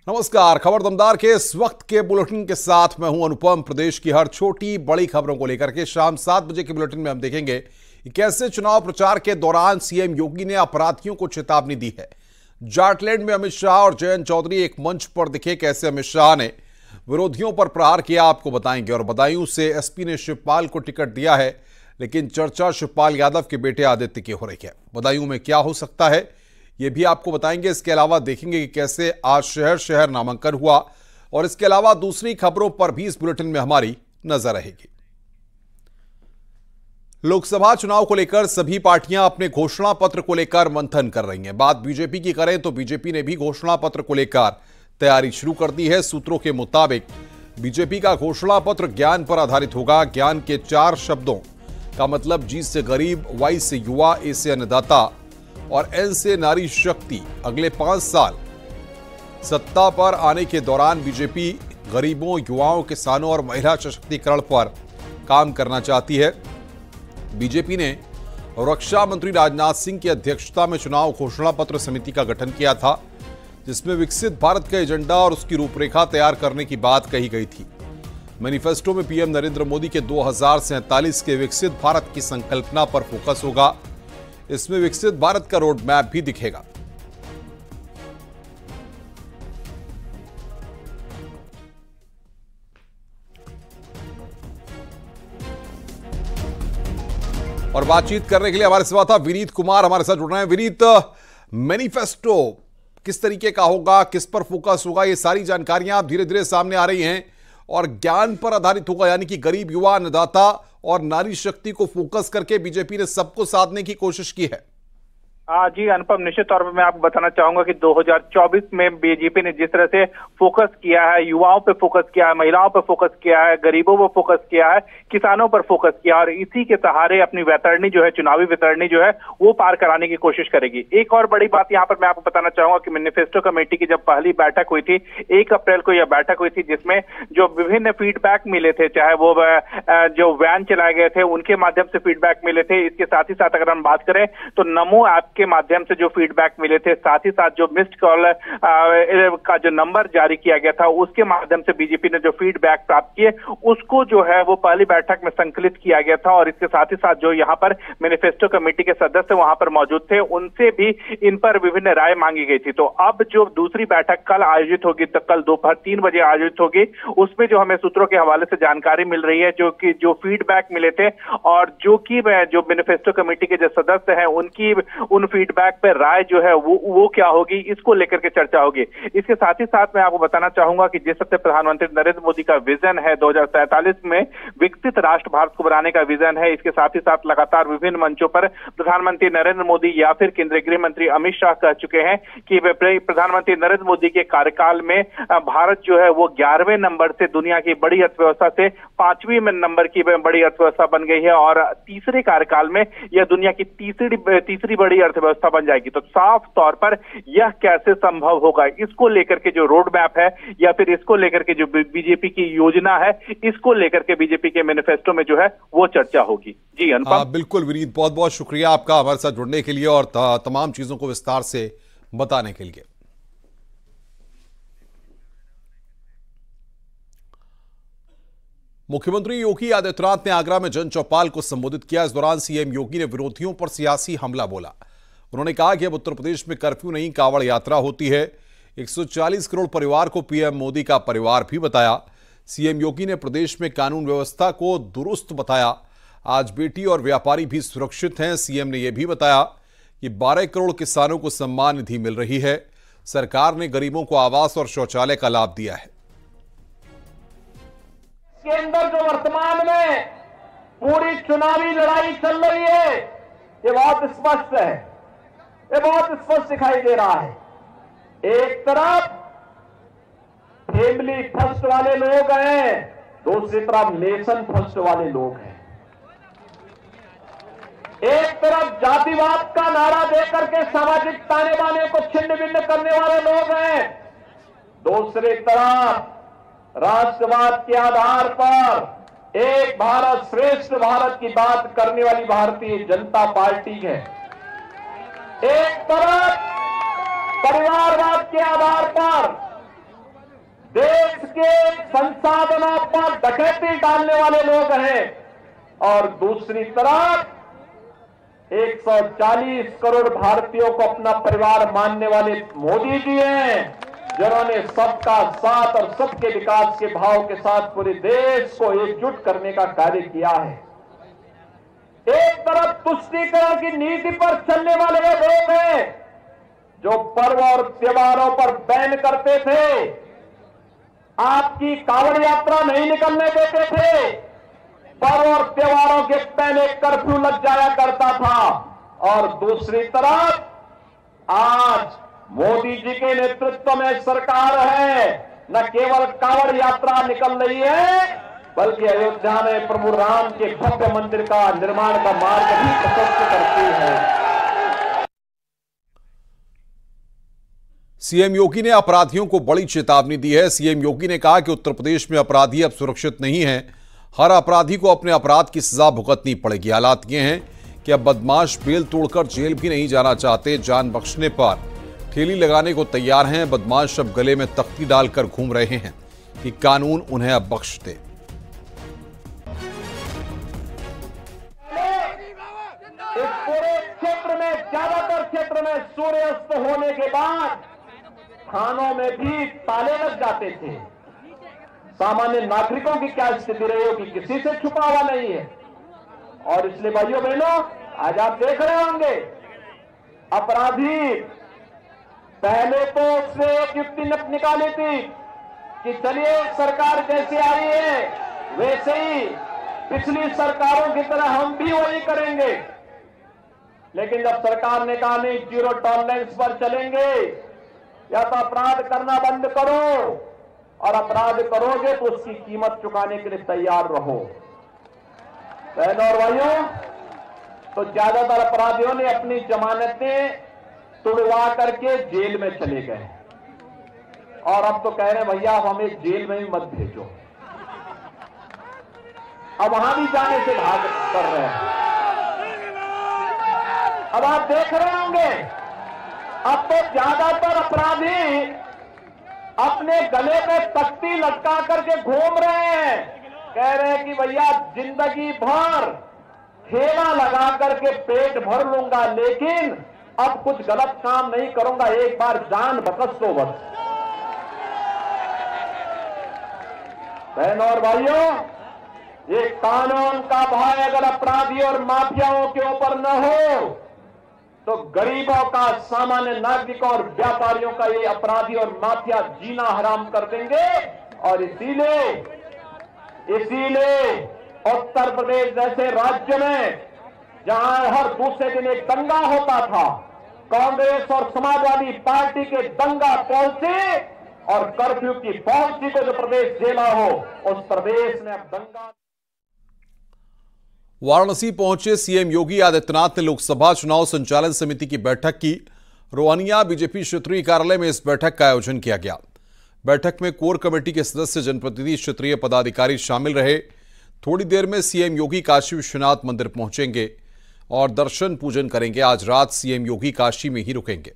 नमस्कार। खबर दमदार के इस वक्त के बुलेटिन के साथ मैं हूं अनुपम। प्रदेश की हर छोटी बड़ी खबरों को लेकर के शाम 7 बजे के बुलेटिन में हम देखेंगे कि कैसे चुनाव प्रचार के दौरान सीएम योगी ने अपराधियों को चेतावनी दी है। जाटलैंड में अमित शाह और जयंत चौधरी एक मंच पर दिखे। कैसे अमित शाह ने विरोधियों पर प्रहार किया आपको बताएंगे। और बदायूं से एसपी ने शिवपाल को टिकट दिया है, लेकिन चर्चा शिवपाल यादव के बेटे आदित्य की हो रही है। बदायूं में क्या हो सकता है ये भी आपको बताएंगे। इसके अलावा देखेंगे कि कैसे आज शहर शहर नामांकन हुआ और इसके अलावा दूसरी खबरों पर भी इस बुलेटिन में हमारी नजर रहेगी। लोकसभा चुनाव को लेकर सभी पार्टियां अपने घोषणा पत्र को लेकर मंथन कर रही हैं। बात बीजेपी की करें तो बीजेपी ने भी घोषणा पत्र को लेकर तैयारी शुरू कर दी है। सूत्रों के मुताबिक बीजेपी का घोषणा पत्र ज्ञान पर आधारित होगा। ज्ञान के 4 शब्दों का मतलब जी से गरीब, वाई से युवा, ए से अन्नदाता और एन से नारी शक्ति। अगले 5 साल सत्ता पर आने के दौरान बीजेपी गरीबों, युवाओं, किसानों और महिला सशक्तिकरण पर काम करना चाहती है। बीजेपी ने रक्षा मंत्री राजनाथ सिंह की अध्यक्षता में चुनाव घोषणा पत्र समिति का गठन किया था, जिसमें विकसित भारत का एजेंडा और उसकी रूपरेखा तैयार करने की बात कही गई थी। मैनिफेस्टो में पीएम नरेंद्र मोदी के 2047 के विकसित भारत की संकल्पना पर फोकस होगा। इसमें विकसित भारत का रोड मैप भी दिखेगा। और बातचीत करने के लिए हमारे साथ विनीत कुमार हमारे साथ जुड़ रहे हैं। विनीत, मैनिफेस्टो किस तरीके का होगा, किस पर फोकस होगा, ये सारी जानकारियां धीरे धीरे सामने आ रही हैं और ज्ञान पर आधारित होगा, यानी कि गरीब, युवा, अन्नदाता और नारी शक्ति को फोकस करके बीजेपी ने सबको साधने की कोशिश की है। जी अनुपम, निश्चित तौर पर मैं आपको बताना चाहूंगा कि 2024 में बीजेपी ने जिस तरह से फोकस किया है, युवाओं पे फोकस किया है, महिलाओं पे फोकस किया है, गरीबों पे फोकस किया है, किसानों पर फोकस किया और इसी के सहारे अपनी वैतरणी जो है, चुनावी वैतरणी जो है वो पार कराने की कोशिश करेगी। एक और बड़ी बात यहाँ पर मैं आपको बताना चाहूंगा कि मैनिफेस्टो कमेटी की जब पहली बैठक हुई थी 1 अप्रैल को, यह बैठक हुई थी जिसमें जो विभिन्न फीडबैक मिले थे, चाहे वो जो वैन चलाए गए थे उनके माध्यम से फीडबैक मिले थे। इसके साथ ही साथ अगर हम बात करें तो नमो ऐप के माध्यम से जो फीडबैक मिले थे, साथ ही साथ जो मिस्ड कॉल का जो नंबर जारी किया गया था उसके माध्यम से बीजेपी ने जो फीडबैक प्राप्त किए उसको जो है वो पहली बैठक में संकलित किया गया था। और इसके साथ ही साथ जो यहाँ पर मैनिफेस्टो कमेटी के सदस्य वहां पर मौजूद थे उनसे भी इन पर विभिन्न राय मांगी गई थी। तो अब जो दूसरी बैठक कल आयोजित होगी, तो कल दोपहर 3 बजे आयोजित होगी, उसमें जो हमें सूत्रों के हवाले से जानकारी मिल रही है जो कि जो फीडबैक मिले थे और जो कि जो मैनिफेस्टो कमेटी के जो सदस्य हैं उनकी उन फीडबैक पे राय जो है वो क्या होगी, इसको लेकर के चर्चा होगी। इसके साथ ही साथ मैं आपको बताना चाहूंगा कि जिस तरह प्रधानमंत्री नरेंद्र मोदी का विजन है 2047 में विकसित राष्ट्र भारत को बनाने का विजन है, इसके साथ ही साथ लगातार विभिन्न मंचों पर प्रधानमंत्री नरेंद्र मोदी या फिर केंद्रीय गृह मंत्री अमित शाह कह चुके हैं कि प्रधानमंत्री नरेंद्र मोदी के कार्यकाल में भारत जो है वो 11वें नंबर से दुनिया की बड़ी अर्थव्यवस्था से 5वीं नंबर की बड़ी अर्थव्यवस्था बन गई है और तीसरे कार्यकाल में यह दुनिया की तीसरी बड़ी अर्थव्यवस्था बन जाएगी। तो साफ तौर पर यह कैसे संभव होगा, इसको लेकर के जो रोड मैप है या फिर इसको लेकर के जो बीजेपी की योजना है, इसको लेकर के बीजेपी के मैनिफेस्टो में जो है वो चर्चा होगी। जी अनुपम। बिल्कुल विनीत, बहुत बहुत शुक्रिया आपका हमारे साथ जुड़ने के लिए और तमाम चीजों को विस्तार से बताने के लिए। मुख्यमंत्री योगी आदित्यनाथ ने आगरा में जन चौपाल को संबोधित किया। इस दौरान सीएम योगी ने विरोधियों पर सियासी हमला बोला। उन्होंने कहा कि अब उत्तर प्रदेश में कर्फ्यू नहीं, कावड़ यात्रा होती है। 140 करोड़ परिवार को पीएम मोदी का परिवार भी बताया। सीएम योगी ने प्रदेश में कानून व्यवस्था को दुरुस्त बताया। आज बेटी और व्यापारी भी सुरक्षित हैं। सीएम ने यह भी बताया कि 12 करोड़ किसानों को सम्मान निधि मिल रही है। सरकार ने गरीबों को आवास और शौचालय का लाभ दिया है। के अंदर जो वर्तमान में पूरी चुनावी लड़ाई चल रही है ये बहुत स्पष्ट है, ये बहुत स्पष्ट दिखाई दे रहा है। एक तरफ फैमिली फर्स्ट वाले लोग हैं, दूसरी तरफ नेशन फर्स्ट वाले लोग हैं। एक तरफ जातिवाद का नारा देकर के सामाजिक ताने बाने को छिन्न भिन्न करने वाले लोग हैं, दूसरी तरफ राष्ट्रवाद के आधार पर एक भारत श्रेष्ठ भारत की बात करने वाली भारतीय जनता पार्टी है। एक तरफ परिवारवाद के आधार पर के संसाधनों पर डकैती डालने वाले लोग हैं और दूसरी तरफ 140 करोड़ भारतीयों को अपना परिवार मानने वाले मोदी जी हैं, जिन्होंने सबका साथ और सबके विकास के भाव के साथ पूरे देश को एकजुट करने का कार्य किया है। एक तरफ तुष्टीकरण की नीति पर चलने वाले वे लोग हैं जो पर्व और त्योहारों पर बैन करते थे, आपकी कांवड़ यात्रा नहीं निकलने देते थे, पर्व और त्योहारों के पहले कर्फ्यू लग जाया करता था। और दूसरी तरफ आज मोदी जी के नेतृत्व में सरकार है, न केवल कांवड़ यात्रा निकल रही है बल्कि अयोध्या में प्रभु राम के भव्य मंदिर का निर्माण का मार्ग भी प्रशस्त करती है। सीएम योगी ने अपराधियों को बड़ी चेतावनी दी है। सीएम योगी ने कहा कि उत्तर प्रदेश में अपराधी अब सुरक्षित नहीं है, हर अपराधी को अपने अपराध की सजा भुगतनी पड़ेगी। हालात ये हैं कि अब बदमाश बेल तोड़कर जेल भी नहीं जाना चाहते, जान बख्शने पर ठेली लगाने को तैयार हैं। बदमाश अब गले में तख्ती डालकर घूम रहे हैं कि कानून उन्हें अब बख्श दे। इस पूरे क्षेत्र में, ज्यादातर क्षेत्र में सूर्यास्त होने के बाद थानों में भी ताले लग जाते थे। सामान्य नागरिकों की क्या स्थिति रही होगी, किसी से छुपा हुआ नहीं है। और इसलिए भाइयों बहनों, आज आप देख रहे होंगे अपराधी पहले तो उसने एक युक्ति निकाली थी कि चलिए सरकार जैसे आई है वैसे ही पिछली सरकारों की तरह हम भी वही करेंगे। लेकिन जब सरकार ने कहा नहीं, जीरो टॉलरेंस पर चलेंगे, या तो अपराध करना बंद करो और अपराध करोगे तो उसकी कीमत चुकाने के लिए तैयार रहो। बहनों और भाइयों, तो ज्यादातर अपराधियों ने अपनी जमानतें तुड़वा करके जेल में चले गए और अब तो कह रहे हैं भैया हमें जेल में भी मत भेजो। अब वहां भी जाने से भाग कर रहे हैं। अब आप देख रहे होंगे अब तो ज्यादातर अपराधी अपने गले पे तख्ती लटका करके घूम रहे हैं, कह रहे हैं कि भैया जिंदगी भर ठेला लगा करके पेट भर लूंगा लेकिन अब कुछ गलत काम नहीं करूंगा, एक बार जान बकस दो बस। बहनों और भाइयों, ये कानून का भय अगर अपराधी और माफियाओं के ऊपर न हो तो गरीबों का, सामान्य नागरिकों और व्यापारियों का ये अपराधी और माफिया जीना हराम कर देंगे। और इसीलिए उत्तर प्रदेश जैसे राज्य में जहां हर दूसरे दिन एक दंगा होता था, कांग्रेस और समाजवादी पार्टी के दंगा पहुंचे और कर्फ्यू की पॉलिसी को जो प्रदेश झेला हो उस प्रदेश में अब दंगा। वाराणसी पहुंचे सीएम योगी आदित्यनाथ ने लोकसभा चुनाव संचालन समिति की बैठक की। रोहनिया बीजेपी क्षेत्रीय कार्यालय में इस बैठक का आयोजन किया गया। बैठक में कोर कमेटी के सदस्य, जनप्रतिनिधि, क्षेत्रीय पदाधिकारी शामिल रहे। थोड़ी देर में सीएम योगी काशी विश्वनाथ मंदिर पहुंचेंगे और दर्शन पूजन करेंगे। आज रात सीएम योगी काशी में ही रुकेंगे।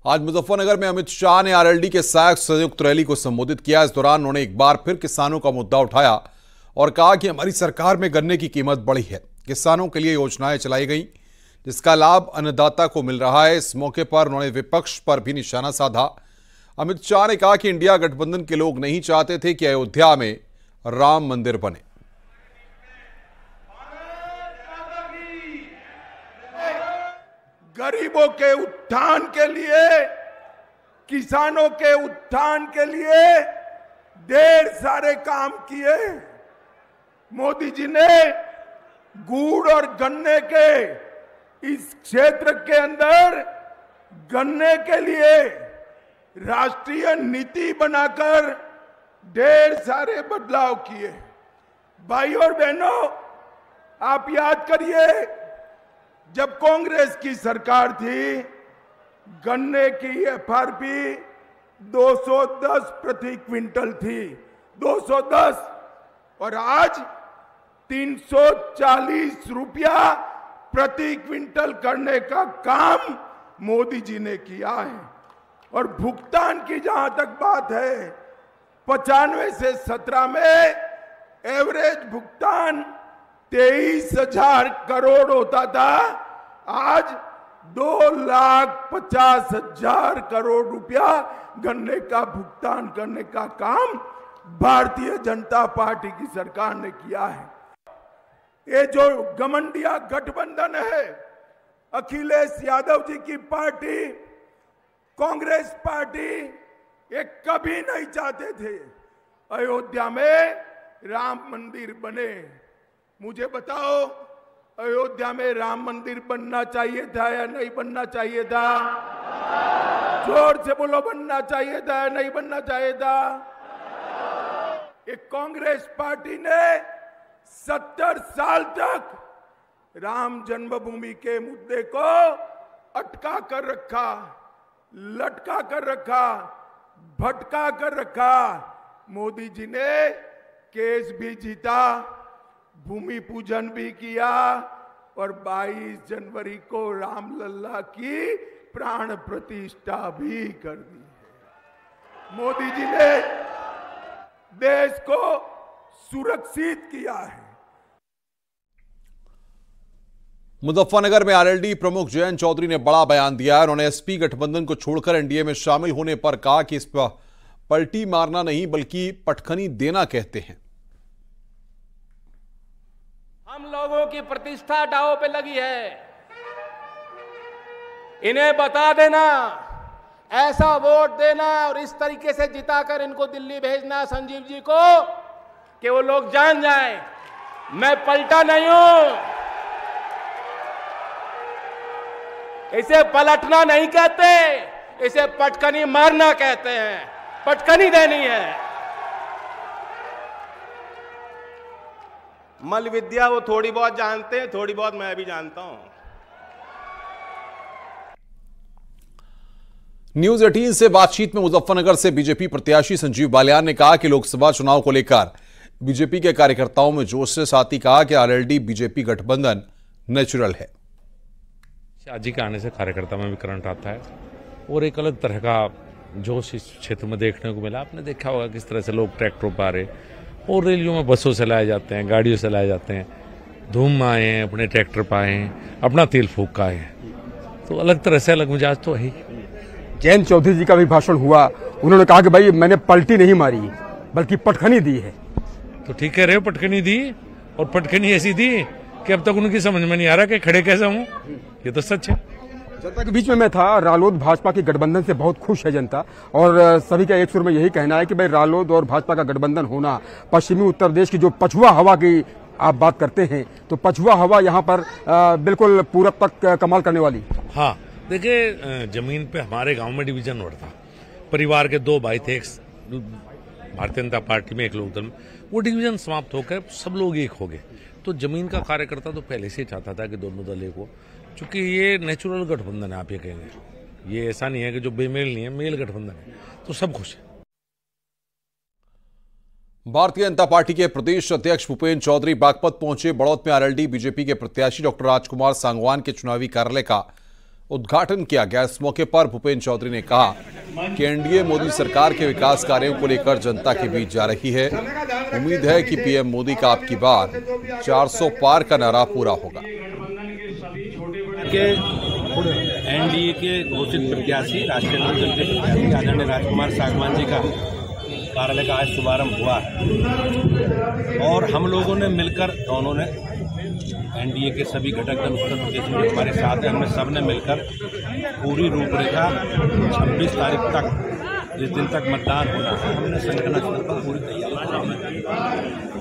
आज मुजफ्फरनगर में अमित शाह ने आरएलडी के सहायक संयुक्त रैली को संबोधित किया। इस दौरान उन्होंने एक बार फिर किसानों का मुद्दा उठाया और कहा कि हमारी सरकार में गन्ने की कीमत बढ़ी है, किसानों के लिए योजनाएं चलाई गई जिसका लाभ अन्नदाता को मिल रहा है। इस मौके पर उन्होंने विपक्ष पर भी निशाना साधा। अमित शाह ने कहा कि इंडिया गठबंधन के लोग नहीं चाहते थे कि अयोध्या में राम मंदिर बने। गरीबों के उत्थान के लिए, किसानों के उत्थान के लिए ढेर सारे काम किए। मोदी जी ने गुड़ और गन्ने के इस क्षेत्र के अंदर गन्ने के लिए राष्ट्रीय नीति बनाकर ढेर सारे बदलाव किए। भाई और बहनों, आप याद करिए, जब कांग्रेस की सरकार थी गन्ने की एफआरपी 210 प्रति क्विंटल थी, 210। और आज 340 रुपया प्रति क्विंटल करने का काम मोदी जी ने किया है। और भुगतान की जहां तक बात है, 95 से 17 में एवरेज भुगतान 23,000 करोड़ होता था, आज 2,50,000 करोड़ रुपया गन्ने का भुगतान करने का काम भारतीय जनता पार्टी की सरकार ने किया है। ये जो गठबंधन गठबंधन है, अखिलेश यादव जी की पार्टी, कांग्रेस पार्टी, ये कभी नहीं चाहते थे अयोध्या में राम मंदिर बने। मुझे बताओ, अयोध्या में राम मंदिर बनना चाहिए था या नहीं बनना चाहिए था? जोर से बोलो, बनना चाहिए था या नहीं बनना चाहिए था? एक कांग्रेस पार्टी ने 70 साल तक राम जन्मभूमि के मुद्दे को अटका कर रखा, लटका कर रखा, भटका कर रखा। मोदी जी ने केस भी जीता, भूमि पूजन भी किया और 22 जनवरी को रामलला की प्राण प्रतिष्ठा भी कर दी है। मोदी जी ने देश को सुरक्षित किया है। मुजफ्फरनगर में आरएलडी प्रमुख जयंत चौधरी ने बड़ा बयान दिया है। उन्होंने एसपी गठबंधन को छोड़कर एनडीए में शामिल होने पर कहा कि इस पर पलटी मारना नहीं बल्कि पटखनी देना कहते हैं। हम लोगों की प्रतिष्ठा दांव पे लगी है। इन्हें बता देना, ऐसा वोट देना और इस तरीके से जिताकर इनको दिल्ली भेजना संजीव जी को, कि वो लोग जान जाएं मैं पलटा नहीं हूं। इसे पलटना नहीं कहते, इसे पटकनी मारना कहते हैं। पटकनी देनी है। मल विद्या वो थोड़ी बहुत जानते हैं, थोड़ी बहुत मैं भी जानता हूं। न्यूज 18 से बातचीत में मुजफ्फरनगर से बीजेपी प्रत्याशी संजीव बालियान ने कहा कि लोकसभा चुनाव को लेकर बीजेपी के कार्यकर्ताओं में जोश से, साथ ही कहा कि आरएलडी बीजेपी गठबंधन नेचुरल है। शाह जी के आने से कार्यकर्ता में भी करंट आता है और एक अलग तरह का जोश इस क्षेत्र में देखने को मिला। आपने देखा होगा किस तरह से लोग ट्रैक्टरों पर आ रहे और रैलियों में बसों से लाए जाते हैं, गाड़ियों से लाए जाते हैं, धूम आए हैं, अपने ट्रैक्टर पर आए हैं, अपना तेल फूंक का आए हैं। तो अलग तरह से अलग मिजाज तो है। जयंत चौधरी जी का भी भाषण हुआ, उन्होंने कहा कि भाई मैंने पलटी नहीं मारी बल्कि पटखनी दी है। तो ठीक कह रहे हो, पटखनी दी और पटखनी ऐसी दी कि अब तक उनकी समझ में नहीं आ रहा कि खड़े कैसे हूं। ये तो सच है। जनता के बीच में मैं था, रालोद भाजपा के गठबंधन से बहुत खुश है जनता और सभी का एक सुर में यही कहना है कि भाई रालोद और भाजपा का गठबंधन होना, पश्चिमी उत्तर प्रदेश की जो पछुआ हवा की आप बात करते हैं, तो पछुआ हवा यहाँ पर बिल्कुल पूरब तक कमाल करने वाली। हाँ देखिए, जमीन पे हमारे गांव में डिवीजन हो रहा था। परिवार के 2 भाई थे, एक भारतीय जनता पार्टी में, एक लोकदल में। वो डिवीजन समाप्त होकर सब लोग एक हो गए। तो जमीन का कार्यकर्ता तो पहले से चाहता था कि दोनों दल एक हो, चूंकि ये नेचुरल गठबंधन है। आप ये कहेंगे, ये ऐसा नहीं है कि जो बेमेल नहीं है, मेल गठबंधन है, तो सब खुश है। भारतीय जनता पार्टी के प्रदेश अध्यक्ष भूपेन्द्र चौधरी बागपत पहुंचे। बड़ौत में आरएलडी बीजेपी के प्रत्याशी डॉक्टर राजकुमार सांगवान के चुनावी कार्यालय का उद्घाटन किया गया। इस मौके पर भूपेन्द्र चौधरी ने कहा कि एनडीए मोदी सरकार के विकास कार्यों को लेकर जनता के बीच जा रही है। उम्मीद है कि पीएम मोदी का अब की बार 400 पार का नारा पूरा होगा। एनडीए के घोषित प्रत्याशी राष्ट्रीय लोकदल के प्रत्याशी आदरणीय राजकुमार सांगवान जी का कार्यालय का आज शुभारंभ हुआ और हम लोगों ने मिलकर, दोनों ने, एनडीए के सभी घटक दल उत्तर प्रदेश में हमारे साथ हैं, हमने सबने मिलकर पूरी रूपरेखा 26 तारीख तक, जिस दिन तक मतदान होना है, हमने संगठन स्तर पर पूरी तैयारी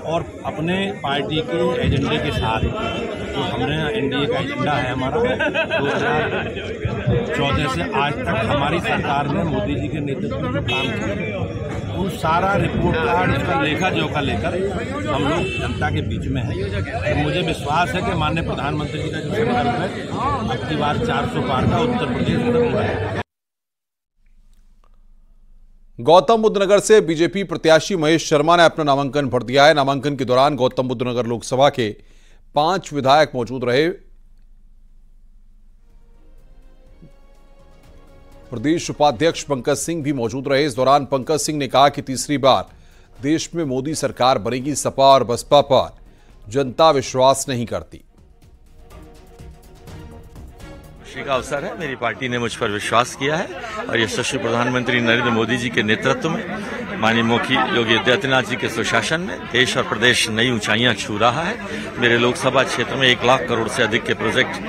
और अपने पार्टी के एजेंडे के साथ, जो हमने एनडीए का एजेंडा है हमारा 2014 से आज तक हमारी सरकार ने मोदी जी के नेतृत्व में जो काम किया, उन सारा रिपोर्ट कार्ड, उसका लेखा जोखा लेकर हम लोग जनता के बीच में हैं। तो मुझे विश्वास है कि माननीय प्रधानमंत्री जी का जो संकल्प है, अब की बार 400 पार का उत्तर प्रदेश है। गौतम बुद्ध नगर से बीजेपी प्रत्याशी महेश शर्मा ने अपना नामांकन भर दिया है। नामांकन के दौरान गौतम बुद्ध नगर लोकसभा के 5 विधायक मौजूद रहे। प्रदेश उपाध्यक्ष पंकज सिंह भी मौजूद रहे। इस दौरान पंकज सिंह ने कहा कि तीसरी बार देश में मोदी सरकार बनेगी। सपा और बसपा पर जनता विश्वास नहीं करती। खुशी का अवसर है, मेरी पार्टी ने मुझ पर विश्वास किया है और यशस्वी प्रधानमंत्री नरेंद्र मोदी जी के नेतृत्व में, माननीय मुख्यमंत्री योगी आदित्यनाथ जी के सुशासन में देश और प्रदेश नई ऊंचाइयां छू रहा है। मेरे लोकसभा क्षेत्र में 1 लाख करोड़ से अधिक के प्रोजेक्ट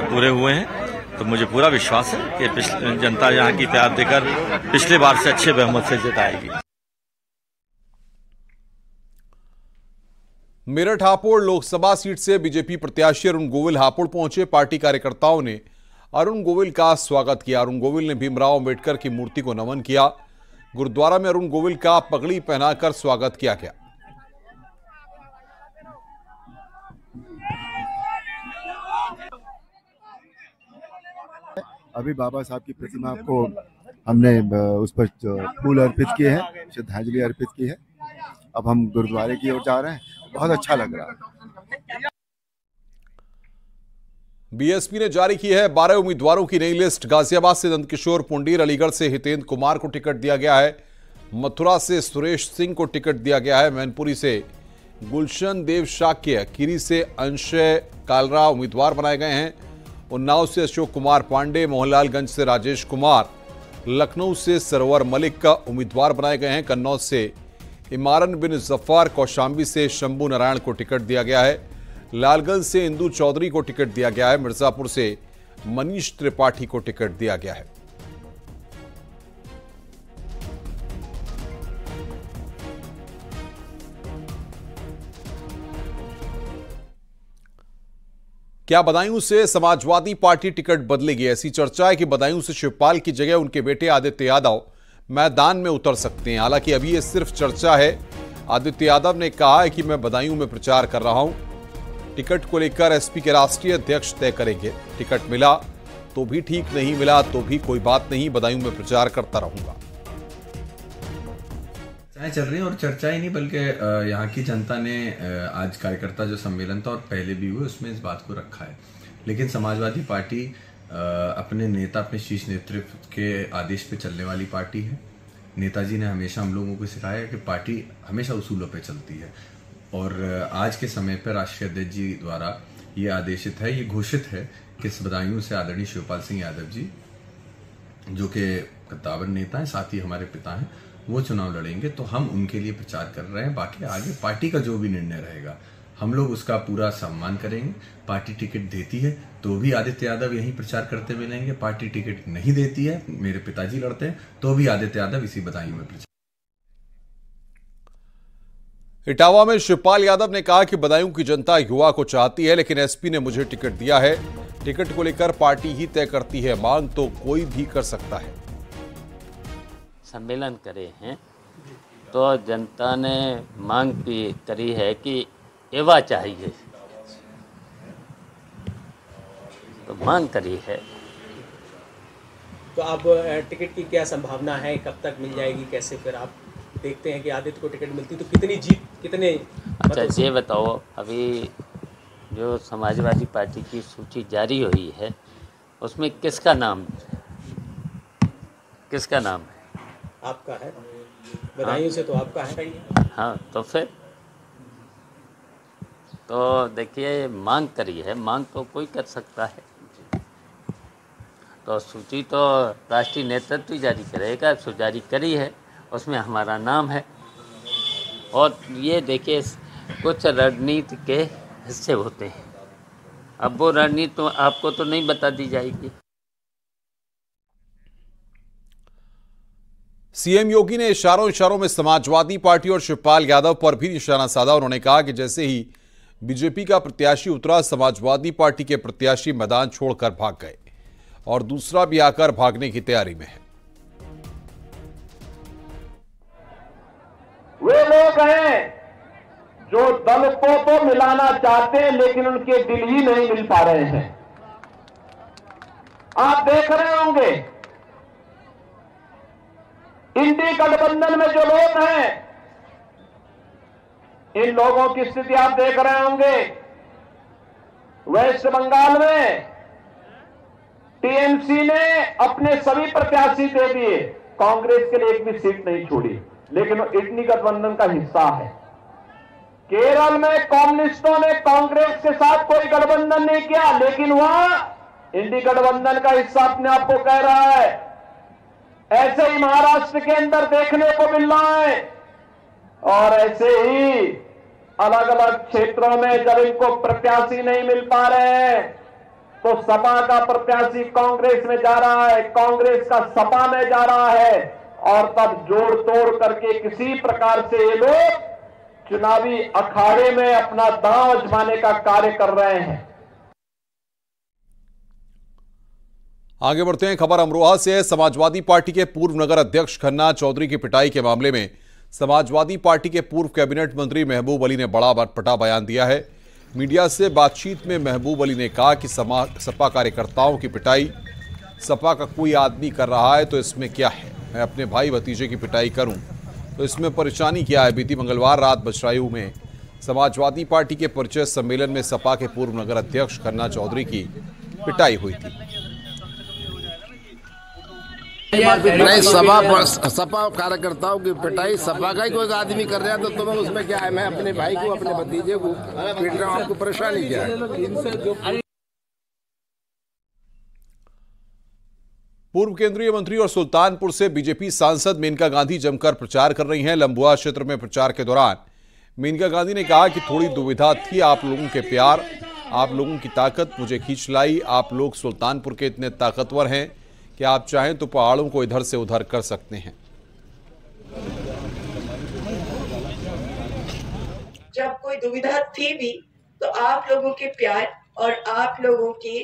पूरे हुए हैं, तो मुझे पूरा विश्वास है कि जनता यहाँ की प्यार देकर पिछले बार से अच्छे बहुमत से जिताएगी। मेरठ हापुड़ लोकसभा सीट से बीजेपी प्रत्याशी अरुण गोविल हापुड़ पहुंचे। पार्टी कार्यकर्ताओं ने अरुण गोविल का स्वागत किया। अरुण गोविल ने भीमराव अंबेडकर की मूर्ति को नमन किया। गुरुद्वारा में अरुण गोविल का पगड़ी पहनाकर स्वागत किया गया। अभी बाबा साहब की प्रतिमा को हमने उस पर फूल अर्पित किए हैं, श्रद्धांजलि अर्पित की है। अब हम गुरुद्वारे की ओर जा रहे हैं, बहुत अच्छा लग रहा है। बीएसपी ने जारी की है 12 उम्मीदवारों की नई लिस्ट। गाजियाबाद से नंदकिशोर पुंडीर, अलीगढ़ से हितेंद्र कुमार को टिकट दिया गया है। मथुरा से सुरेश सिंह को टिकट दिया गया है। मैनपुरी से गुलशन देव शाक्य, खीरी से अंशय कालरा उम्मीदवार बनाए गए हैं। उन्नाव से अशोक कुमार पांडे, मोहनलालगंज से राजेश कुमार, लखनऊ से सरवर मलिक का उम्मीदवार बनाए गए हैं। कन्नौज से इमारन बिन जफार, कौशाम्बी से शंभू नारायण को टिकट दिया गया है। लालगंज से इंदू चौधरी को टिकट दिया गया है। मिर्जापुर से मनीष त्रिपाठी को टिकट दिया गया है। क्या बदायूं से समाजवादी पार्टी टिकट बदलेगी? ऐसी चर्चा है कि बदायूं से शिवपाल की जगह उनके बेटे आदित्य यादव मैदान में उतर सकते हैं। हालांकि अभी यह सिर्फ चर्चा है। आदित्य यादव ने कहा है कि मैं बदायूं में प्रचार कर रहा हूं। टिकट को लेकर एसपी के राष्ट्रीय अध्यक्ष तय करेंगे। टिकट मिला तो भी ठीक, नहीं मिला तो भी कोई बात नहीं, बदायूं में प्रचार करता रहूंगा। चर्चाएं चल रही हैं और चर्चा ही नहीं बल्कि यहाँ की जनता ने आज कार्यकर्ता जो सम्मेलन था और पहले भी हुए उसमें इस बात को रखा है। लेकिन समाजवादी पार्टी अपने नेता, अपने शीर्ष नेतृत्व के आदेश पे चलने वाली पार्टी है। नेताजी ने हमेशा हम लोगों को सिखाया कि पार्टी हमेशा उसूलों पे चलती है और आज के समय पर राष्ट्रीय अध्यक्ष जी द्वारा ये आदेशित है, ये घोषित है कि बदायूं से आदरणीय शिवपाल सिंह यादव जी, जो कि कद्दावर नेता हैं, साथ ही हमारे पिता हैं, वो चुनाव लड़ेंगे। तो हम उनके लिए प्रचार कर रहे हैं। बाकी आगे पार्टी का जो भी निर्णय रहेगा हम लोग उसका पूरा सम्मान करेंगे। पार्टी टिकट देती है तो भी आदित्य यादव यहीं प्रचार करते मिलेंगे। पार्टी टिकट नहीं देती है, मेरे पिताजी लड़ते हैं, तो भी आदित्य यादव इसी बदायूं में प्रचार। इटावा में शिवपाल यादव ने कहा कि बदायूं की जनता युवा को चाहती है, लेकिन एसपी ने मुझे टिकट दिया है। टिकट को लेकर पार्टी ही तय करती है, मांग तो कोई भी कर सकता है। सम्मेलन करे हैं तो जनता ने मांग भी करी है कि युवा चाहिए, तो मांग करी है। तो अब टिकट की क्या संभावना है, कब तक मिल जाएगी, कैसे फिर आप देखते हैं कि आदित्य को टिकट मिलती तो कितनी जीत, कितने? अच्छा ये बताओ, अभी जो समाजवादी पार्टी की सूची जारी हुई है उसमें किसका नाम है? आपका है, बदायूं से तो आपका है। हाँ, तो फिर तो देखिए मांग करी है, मांग तो कोई कर सकता है। तो सूची तो राष्ट्रीय नेतृत्व जारी करेगा, सो जारी करी है, उसमें हमारा नाम है। और ये देखिए कुछ रणनीति के हिस्से होते हैं, अब वो रणनीति तो आपको तो नहीं बता दी जाएगी। सीएम योगी ने इशारों में समाजवादी पार्टी और शिवपाल यादव पर भी निशाना साधा। उन्होंने कहा कि जैसे ही बीजेपी का प्रत्याशी उतरा, समाजवादी पार्टी के प्रत्याशी मैदान छोड़कर भाग गए और दूसरा भी आकर भागने की तैयारी में है। वे लोग हैं जो दल को तो मिलाना चाहते हैं लेकिन उनके दिल ही नहीं मिल पा रहे हैं। आप देख रहे होंगे इंडी गठबंधन में जो लोग हैं, इन लोगों की स्थिति आप देख रहे होंगे। वेस्ट बंगाल में टीएमसी ने अपने सभी प्रत्याशी दे दिए, कांग्रेस के लिए एक भी सीट नहीं छोड़ी, लेकिन वो इंडी गठबंधन का हिस्सा है। केरल में कम्युनिस्टों ने कांग्रेस के साथ कोई गठबंधन नहीं किया, लेकिन वहां इंडी गठबंधन का हिस्सा अपने आप को कह रहा है। ऐसे ही महाराष्ट्र के अंदर देखने को मिल रहा है, और ऐसे ही अलग अलग क्षेत्रों में जब इनको प्रत्याशी नहीं मिल पा रहे हैं तो सपा का प्रत्याशी कांग्रेस में जा रहा है, कांग्रेस का सपा में जा रहा है, और तब जोड़ तोड़ करके किसी प्रकार से ये लोग चुनावी अखाड़े में अपना दांव आजमाने का कार्य कर रहे हैं। आगे बढ़ते हैं, खबर अमरोहा से। समाजवादी पार्टी के पूर्व नगर अध्यक्ष खन्ना चौधरी की पिटाई के मामले में समाजवादी पार्टी के पूर्व कैबिनेट मंत्री महबूब अली ने बड़ा पटा बयान दिया है। मीडिया से बातचीत में महबूब अली ने कहा कि सपा कार्यकर्ताओं की पिटाई सपा का कोई आदमी कर रहा है तो इसमें क्या है, मैं अपने भाई भतीजे की पिटाई करूं तो इसमें परेशानी क्या है। बीती मंगलवार रात बछरायू में समाजवादी पार्टी के परिचय सम्मेलन में सपा के पूर्व नगर अध्यक्ष खन्ना चौधरी की पिटाई हुई थी। नहीं, सपा कार्यकर्ताओं की पिटाई सपा का ही कोई आदमी कर रहा है तो तुम्हें उसमें क्या है? मैं अपने भाई को अपने भतीजे को पीट रहा हूँ, आपको परेशानी क्या है? पूर्व केंद्रीय मंत्री और सुल्तानपुर से बीजेपी सांसद मेनका गांधी जमकर प्रचार कर रही हैं। लंबुआ क्षेत्र में प्रचार के दौरान मेनका गांधी ने कहा कि थोड़ी दुविधा थी, आप लोगों के प्यार, आप लोगों की ताकत मुझे खींच लाई। आप लोग सुल्तानपुर के इतने ताकतवर हैं कि आप चाहें तो पहाड़ों को इधर से उधर कर सकते हैं। जब कोई दुविधा थी भी तो आप लोगों के प्यार और आप लोगों की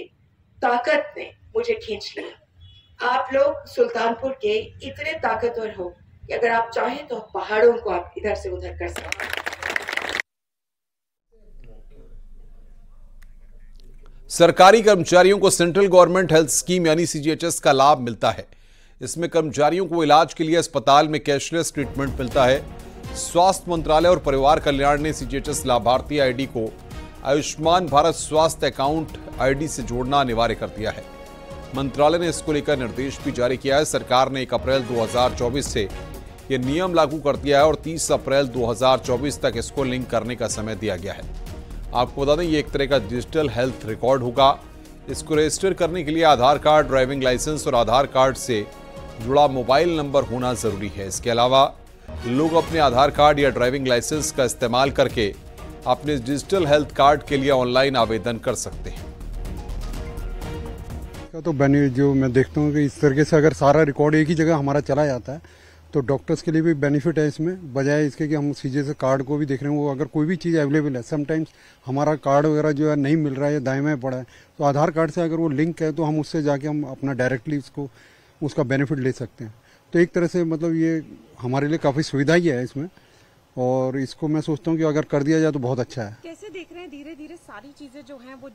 ताकत ने मुझे खींच लिया। आप लोग सुल्तानपुर के इतने ताकतवर हो कि अगर आप चाहें तो पहाड़ों को आप इधर से उधर कर सकते हैं। सरकारी कर्मचारियों को सेंट्रल गवर्नमेंट हेल्थ स्कीम यानी सीजीएचएस का लाभ मिलता है। इसमें कर्मचारियों को इलाज के लिए अस्पताल में कैशलेस ट्रीटमेंट मिलता है। स्वास्थ्य मंत्रालय और परिवार कल्याण ने सीजीएचएस लाभार्थी आईडी को आयुष्मान भारत स्वास्थ्य अकाउंट आईडी से जोड़ना अनिवार्य कर दिया है। मंत्रालय ने इसको लेकर निर्देश भी जारी किया है। सरकार ने 1 अप्रैल 2024 से यह नियम लागू कर दिया है और 30 अप्रैल 2024 तक इसको लिंक करने का समय दिया गया है। आपको बता दें, ये एक तरह का डिजिटल हेल्थ रिकॉर्ड होगा। इसको रजिस्टर करने के लिए आधार कार्ड, ड्राइविंग लाइसेंस और आधार कार्ड से जुड़ा मोबाइल नंबर होना जरूरी है। इसके अलावा लोग अपने आधार कार्ड या ड्राइविंग लाइसेंस का इस्तेमाल करके अपने डिजिटल हेल्थ कार्ड के लिए ऑनलाइन आवेदन कर सकते हैं। तो जो मैं देखता हूँ कि इस तरीके से अगर सारा रिकॉर्ड एक ही जगह हमारा चला जाता है तो डॉक्टर्स के लिए भी बेनिफिट है इसमें, बजाय इसके कि हम सीजीएचएस कार्ड को भी देख रहे हैं। वो अगर कोई भी चीज़ अवेलेबल है, समटाइम्स हमारा कार्ड वगैरह जो है नहीं मिल रहा है या दाएं में पड़ा है, तो आधार कार्ड से अगर वो लिंक है तो हम उससे जाके हम अपना डायरेक्टली उसका बेनिफिट ले सकते हैं। तो एक तरह से मतलब ये हमारे लिए काफ़ी सुविधा ही है इसमें, और इसको मैं सोचता हूँ कि अगर कर दिया जाए तो बहुत अच्छा है। कैसे देख रहे हैं धीरे धीरे सारी चीजें जो हैं वो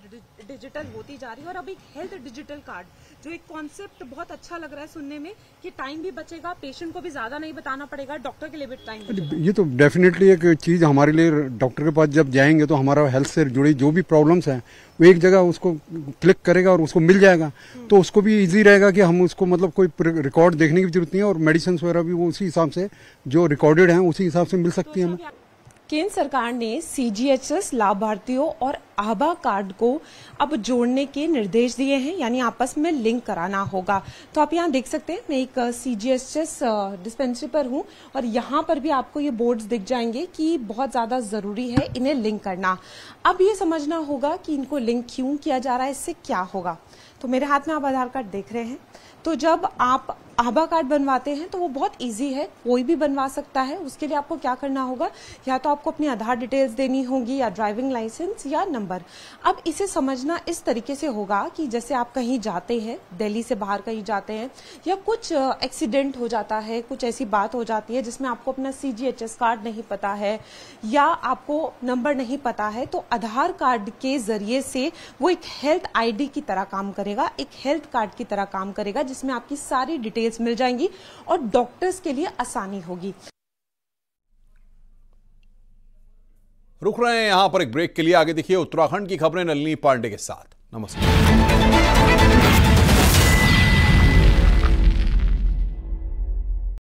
डिजिटल होती जा रही है, और अब एक हेल्थ डिजिटल कार्ड जो एक कॉन्सेप्ट बहुत अच्छा लग रहा है सुनने में कि टाइम भी बचेगा, पेशेंट को भी ज्यादा नहीं बताना पड़ेगा, डॉक्टर के लिए भी टाइम बचेगा। ये तो डेफिनेटली एक चीज हमारे लिए, डॉक्टर के पास जब जाएंगे तो हमारा हेल्थ से जुड़ी जो भी प्रॉब्लम्स हैं वो एक जगह उसको क्लिक करेगा और उसको मिल जाएगा, तो उसको भी इजी रहेगा कि हम उसको मतलब कोई रिकॉर्ड देखने की जरूरत नहीं है, और मेडिसिन वगैरह भी वो उसी हिसाब से जो रिकॉर्डेड हैं उसी हिसाब से मिल सकती है हमें। केंद्र सरकार ने सीजीएचएस लाभार्थियों और आभा कार्ड को अब जोड़ने के निर्देश दिए हैं, यानी आपस में लिंक कराना होगा। तो आप यहाँ देख सकते हैं, मैं एक सीजीएचएस डिस्पेंसरी पर हूँ और यहाँ पर भी आपको ये बोर्ड्स दिख जाएंगे कि बहुत ज्यादा जरूरी है इन्हें लिंक करना। अब ये समझना होगा कि इनको लिंक क्यों किया जा रहा है, इससे क्या होगा। तो मेरे हाथ में आप आधार कार्ड देख रहे हैं, तो जब आप आभा कार्ड बनवाते हैं तो वो बहुत इजी है, कोई भी बनवा सकता है। उसके लिए आपको क्या करना होगा, या तो आपको अपनी आधार डिटेल्स देनी होगी या ड्राइविंग लाइसेंस या नंबर। अब इसे समझना इस तरीके से होगा कि जैसे आप कहीं जाते हैं, दिल्ली से बाहर कहीं जाते हैं, या कुछ एक्सीडेंट हो जाता है, कुछ ऐसी बात हो जाती है जिसमें आपको अपना सीजीएचएस कार्ड नहीं पता है या आपको नंबर नहीं पता है, तो आधार कार्ड के जरिए से वो एक हेल्थ आईडी की तरह काम करेगा, एक हेल्थ कार्ड की तरह काम करेगा, जिसमें आपकी सारी डिटेल्स मिल जाएंगी और डॉक्टर्स के लिए आसानी होगी। रुक रहे हैं यहां पर एक ब्रेक के लिए। आगे देखिए उत्तराखंड की खबरें नलिनी पांडे के साथ। नमस्कार।